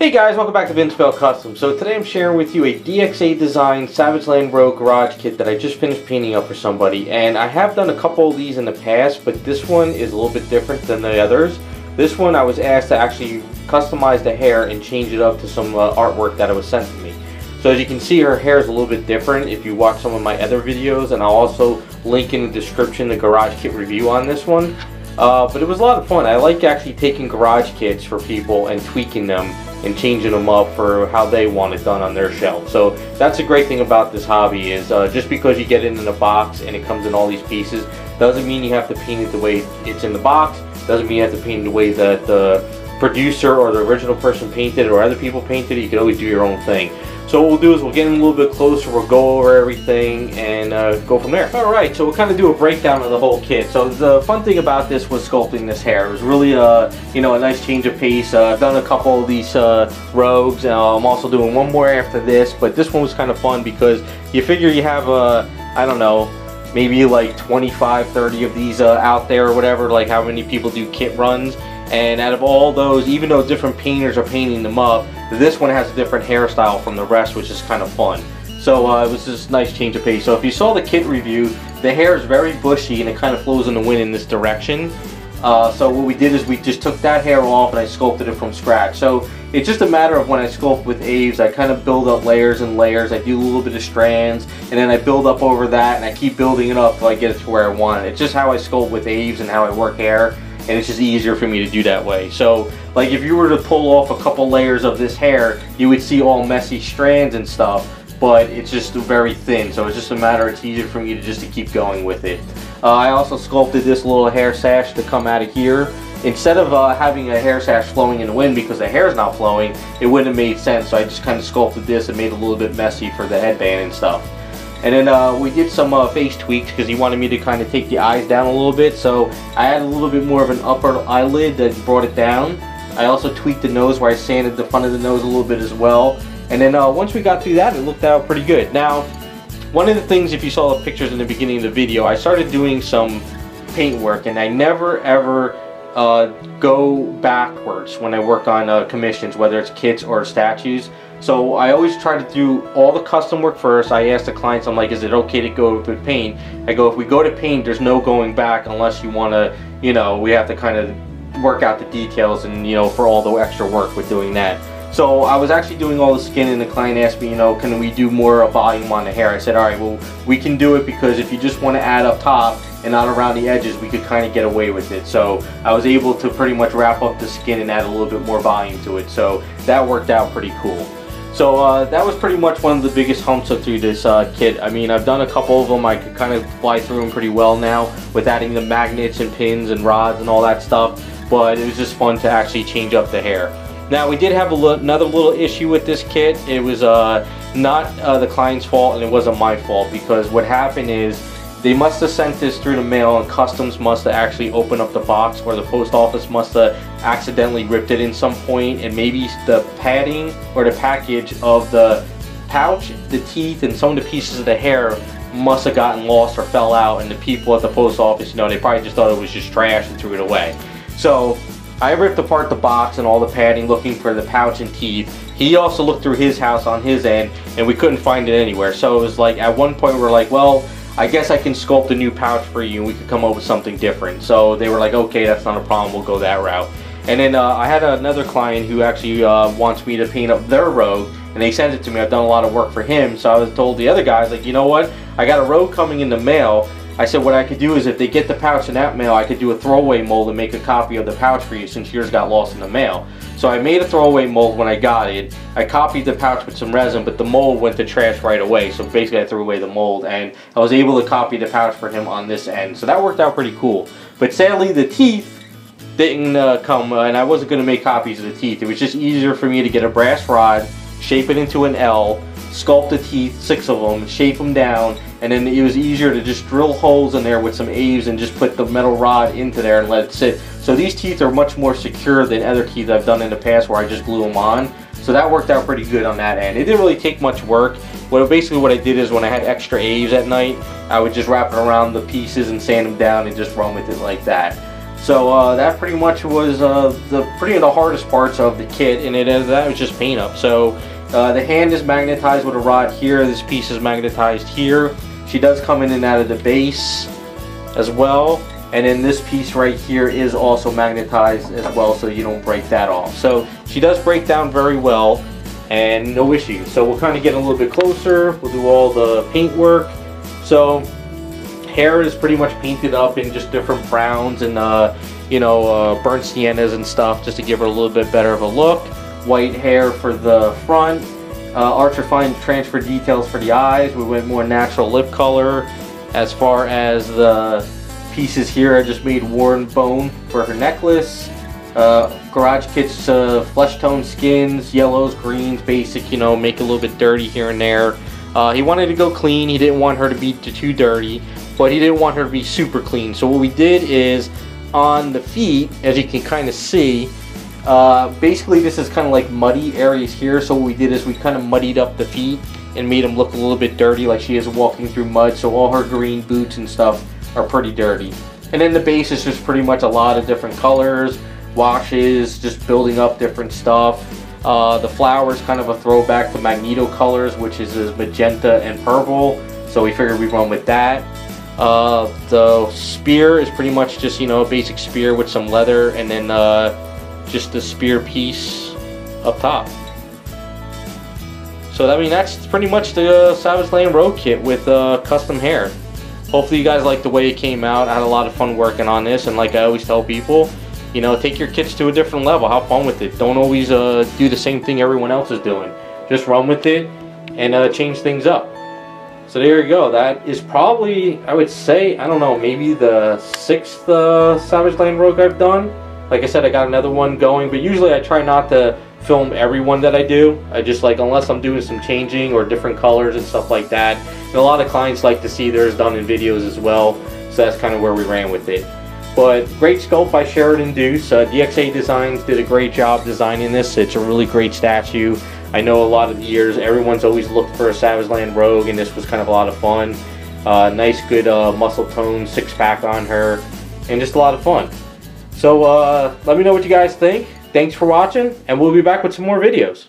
Hey guys, welcome back to Vince Custom. So today I'm sharing with you a DXA Design Svageland Rogue garage kit that I just finished painting up for somebody. And I have done a couple of these in the past, but this one is a little bit different than the others. This one I was asked to actually customize the hair and change it up to some artwork that was sent to me. So as you can see, her hair is a little bit different if you watch some of my other videos, and I'll also link in the description the garage kit review on this one. But it was a lot of fun. I like actually taking garage kits for people and tweaking them and changing them up for how they want it done on their shelf. So that's a great thing about this hobby is just because you get it in a box and it comes in all these pieces doesn't mean you have to paint it the way it's in the box, doesn't mean you have to paint it the way that the producer or the original person painted it or other people painted it. You can always do your own thing. So what we'll do is we'll get in a little bit closer, we'll go over everything and go from there. Alright, so we'll kind of do a breakdown of the whole kit. So the fun thing about this was sculpting this hair. It was really you know, a nice change of pace. I've done a couple of these rogues, and I'm also doing one more after this, but this one was kind of fun because you figure you have, I don't know, maybe like 25, 30 of these out there or whatever, like how many people do kit runs. And out of all those, even though different painters are painting them up, this one has a different hairstyle from the rest, which is kind of fun. So it was just a nice change of pace. So if you saw the kit review, the hair is very bushy and it kind of flows in the wind in this direction. So what we did is we just took that hair off and I sculpted it from scratch. So it's just a matter of when I sculpt with Aves, I kind of build up layers and layers. I do a little bit of strands and then I build up over that and I keep building it up till I get it to where I want it. It's just how I sculpt with Aves and how I work hair. And it's just easier for me to do that way. So like if you were to pull off a couple layers of this hair, you would see all messy strands and stuff, but it's just very thin. So it's just a matter, it's easier for me to just to keep going with it. I also sculpted this little hair sash to come out of here. Instead of having a hair sash flowing in the wind because the hair is not flowing, it wouldn't have made sense. So I just kind of sculpted this and made it a little bit messy for the headband and stuff. And then we did some face tweaks because he wanted me to kind of take the eyes down a little bit. So I added a little bit more of an upper eyelid that brought it down. I also tweaked the nose where I sanded the front of the nose a little bit as well. And then once we got through that, it looked out pretty good. Now, one of the things, if you saw the pictures in the beginning of the video, I started doing some paint work, and I never ever go backwards when I work on commissions, whether it's kits or statues. So I always try to do all the custom work first. I ask the clients, I'm like, is it okay to go with paint? I go, if we go to paint, there's no going back unless you want to, you know, we have to kind of work out the details and, you know, for all the extra work with doing that. So I was actually doing all the skin and the client asked me, you know, can we do more volume on the hair? I said, all right, well, we can do it because if you just want to add up top and not around the edges, we could kind of get away with it. So I was able to pretty much wrap up the skin and add a little bit more volume to it. So that worked out pretty cool. So that was pretty much one of the biggest humps through this kit. I mean, I've done a couple of them. I could kind of fly through them pretty well now with adding the magnets and pins and rods and all that stuff. But it was just fun to actually change up the hair. Now, we did have another little issue with this kit. It was not the client's fault and it wasn't my fault, because what happened is they must have sent this through the mail and customs must have actually opened up the box, or the post office must have accidentally ripped it in some point, and maybe the padding or the package of the pouch, the teeth, and some of the pieces of the hair must have gotten lost or fell out, and the people at the post office, you know, they probably just thought it was just trash and threw it away. So I ripped apart the box and all the padding looking for the pouch and teeth. He also looked through his house on his end and we couldn't find it anywhere. So it was like, at one point we were like, well, I guess I can sculpt a new pouch for you and we could come up with something different. So they were like, okay, that's not a problem, we'll go that route. And then I had another client who actually wants me to paint up their rogue, and they sent it to me. I've done a lot of work for him, so I was told the other guys, like, you know what, I got a rogue coming in the mail. I said what I could do is if they get the pouch in that mail, I could do a throwaway mold and make a copy of the pouch for you since yours got lost in the mail. So I made a throwaway mold when I got it. I copied the pouch with some resin, but the mold went to trash right away. So basically I threw away the mold, and I was able to copy the pouch for him on this end. So that worked out pretty cool. But sadly the teeth didn't come, and I wasn't going to make copies of the teeth. It was just easier for me to get a brass rod, shape it into an L, sculpt the teeth, 6 of them, shape them down, and then it was easier to just drill holes in there with some Aves and just put the metal rod into there and let it sit. So these teeth are much more secure than other teeth I've done in the past where I just glue them on. So that worked out pretty good on that end. It didn't really take much work. Basically what I did is when I had extra Aves at night, I would just wrap it around the pieces and sand them down and just run with it like that. So that pretty much was the hardest parts of the kit, and that was just paint up. So the hand is magnetized with a rod here. This piece is magnetized here. She does come in and out of the base as well. And then this piece right here is also magnetized as well, so you don't break that off. So she does break down very well and no issues. So we'll kind of get a little bit closer. We'll do all the paint work. So hair is pretty much painted up in just different browns and burnt siennas and stuff, just to give her a little bit better of a look. White hair for the front. Archer Fine transfer details for the eyes. We went more natural lip color. As far as the pieces here, I just made worn bone for her necklace. Garage Kit's flesh tone skins, yellows, greens, basic, make it a little bit dirty here and there. He wanted to go clean. He didn't want her to be too dirty, but he didn't want her to be super clean. So what we did is, on the feet, as you can kind of see, basically this is kind of like muddy areas here. So what we did is we kind of muddied up the feet and made them look a little bit dirty, like she is walking through mud. So all her green boots and stuff are pretty dirty. And then the base is just pretty much a lot of different colors, washes, just building up different stuff. The flower is kind of a throwback to Magneto colors, which is magenta and purple, so we figured we'd run with that. The spear is pretty much just a basic spear with some leather, and then just the spear piece up top. So I mean, that's pretty much the Svageland Rogue kit with custom hair. Hopefully you guys like the way it came out. I had a lot of fun working on this, and like I always tell people, take your kits to a different level. Have fun with it. Don't always do the same thing everyone else is doing. Just run with it and change things up. So there you go. That is probably, I would say, I don't know, maybe the 6th Svageland Rogue I've done. Like I said, I got another one going, but usually I try not to film every one that I do. I just unless I'm doing some changing or different colors and stuff like that. And a lot of clients like to see theirs done in videos as well, so that's kind of where we ran with it. But great sculpt by Sheridan Deuce. DXA Designs did a great job designing this. It's a really great statue. I know a lot of the years everyone's always looked for a Svageland Rogue, and this was kind of a lot of fun. Nice good muscle tone 6-pack on her, and just a lot of fun. So let me know what you guys think. Thanks for watching, and we'll be back with some more videos.